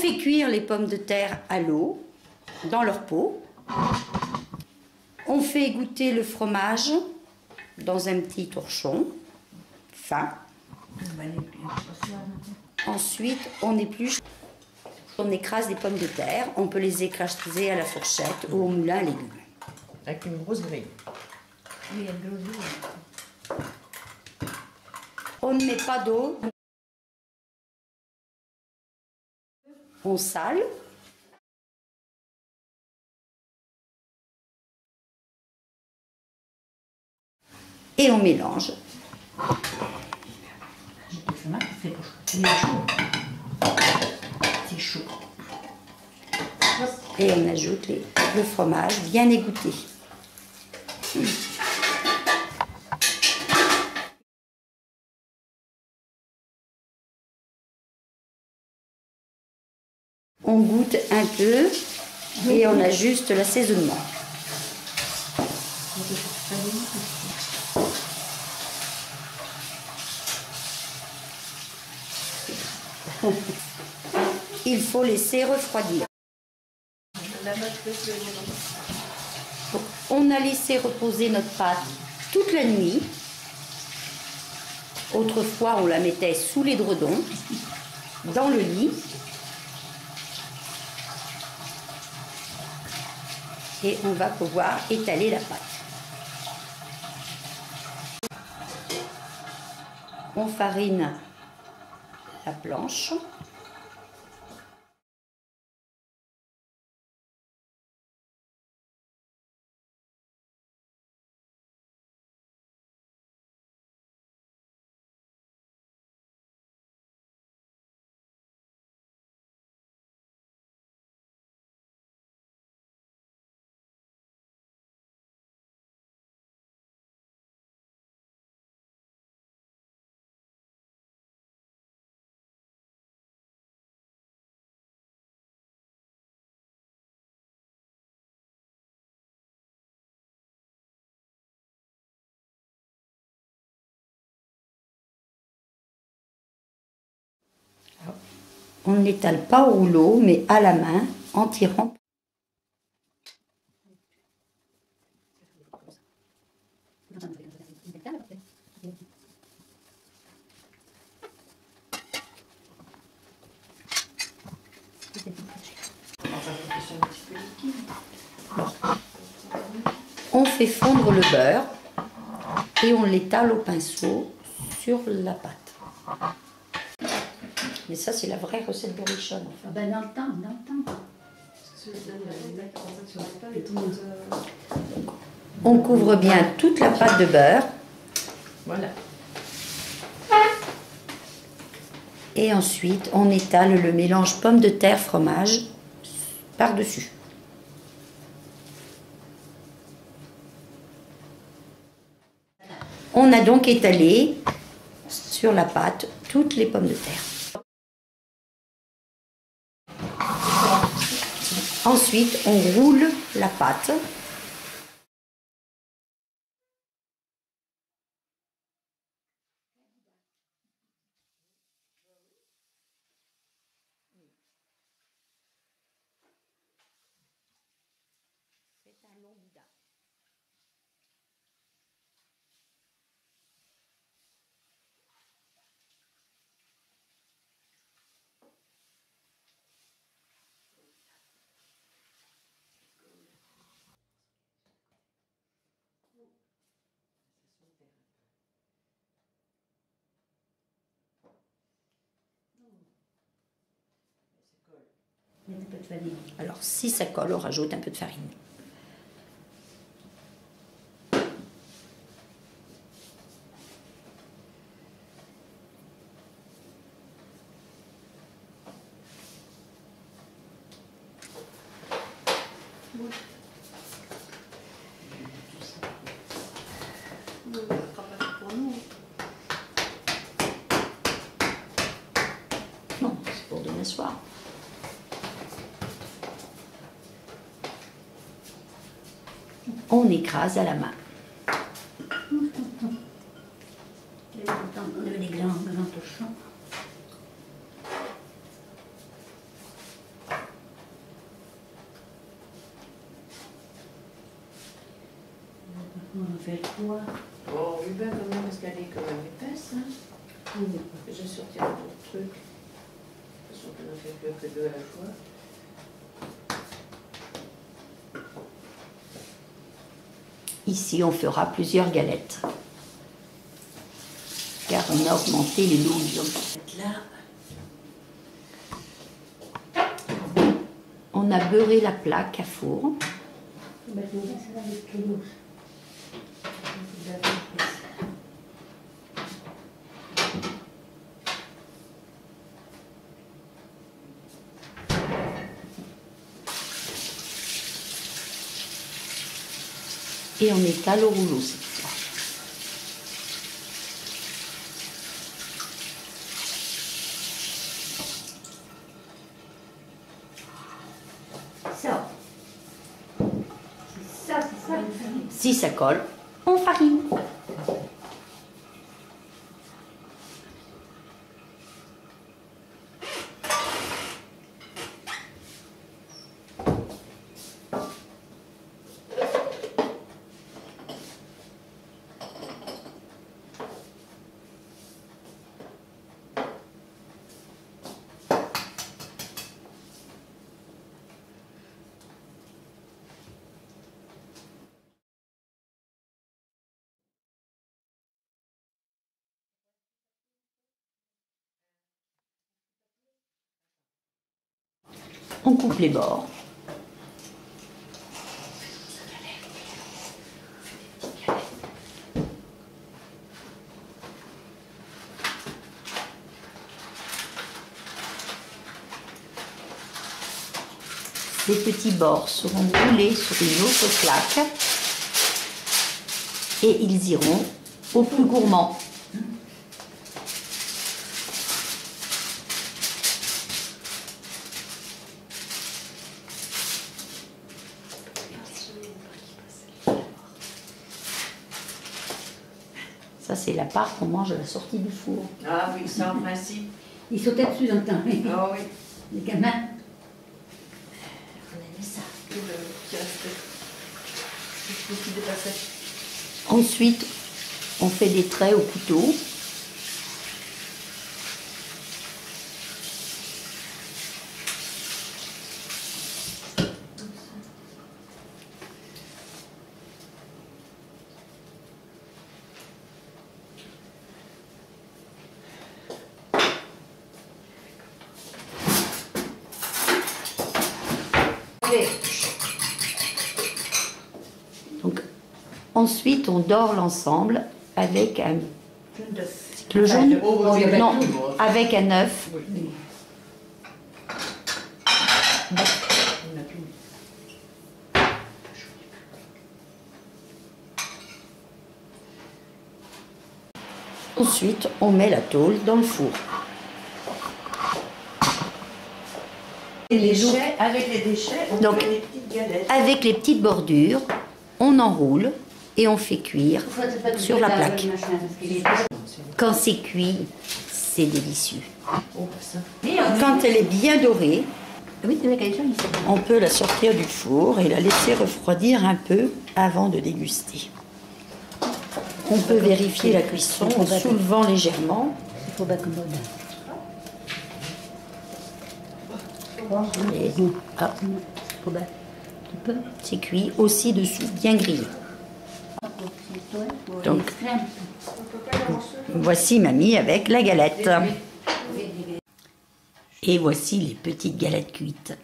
fait cuire les pommes de terre à l'eau, dans leur peau. On fait égoutter le fromage dans un petit torchon fin. Ensuite, on épluche, on écrase les pommes de terre. On peut les écraser à la fourchette ou au moulin à légumes. Avec une grosse grille. Oui, une grosse grille. On ne met pas d'eau. On sale. Et on mélange. C'est chaud. Et on ajoute le fromage bien égoutté. On goûte un peu et on ajuste l'assaisonnement. Il faut laisser refroidir. Donc, on a laissé reposer notre pâte toute la nuit. Autrefois, on la mettait sous l'édredon, dans le lit. Et on va pouvoir étaler la pâte. On farine la planche. On ne l'étale pas au rouleau, mais à la main, en tirant. On fait fondre le beurre et on l'étale au pinceau sur la pâte. Mais ça, c'est la vraie recette berrichonne. Ah ben dans le temps, dans le temps. On couvre bien toute la pâte de beurre. Voilà. Et ensuite, on étale le mélange pommes de terre fromage par-dessus. On a donc étalé sur la pâte toutes les pommes de terre. Ensuite, on roule la pâte. Un peu de farine. Alors, si ça colle, on rajoute un peu de farine. Non, c'est pour demain soir. On écrase à la main. Les glands torchons. On en fait quoi? Oh, oui, ben quand même, parce qu'elle est quand même épaisse. Hein. Je vais sortir un autre truc. De toute façon, on n'en fait plus que deux à la fois. Ici, on fera plusieurs galettes. Car on a augmenté les douilles. Là, on a beurré la plaque à four. Ben, tu vois, ça va avec l'eau. Et on étale au rouleau cette fois. Ça. C'est ça. Si ça colle, on farine. On coupe les bords. Les petits bords seront roulés sur une autre plaque et ils iront au plus gourmand. Ça, c'est la part qu'on mange à la sortie du four. Ah oui, ça en principe. Ils sautaient dessus dans le temps. Ah oui. Les gamins. On a mis ça. Et le qui reste. Le petit dépassé. Ensuite, on fait des traits au couteau. Donc, ensuite, on dore l'ensemble avec un... Le jaune? Non, avec un œuf. Ensuite, on met la tôle dans le four. Et les déchets, avec les déchets, on Donc, fait des petites galettes. Avec les petites bordures, on enroule et on fait cuire sur la plaque. Quand c'est cuit, c'est délicieux. Oh, ça. Quand elle est bien dorée, on peut la sortir du four et la laisser refroidir un peu avant de déguster. On peut vérifier la cuisson en soulevant légèrement. Il faut pas commode. Et, ah, c'est cuit aussi dessous, bien grillé. Donc, voici mamie avec la galette. Et voici les petites galettes cuites.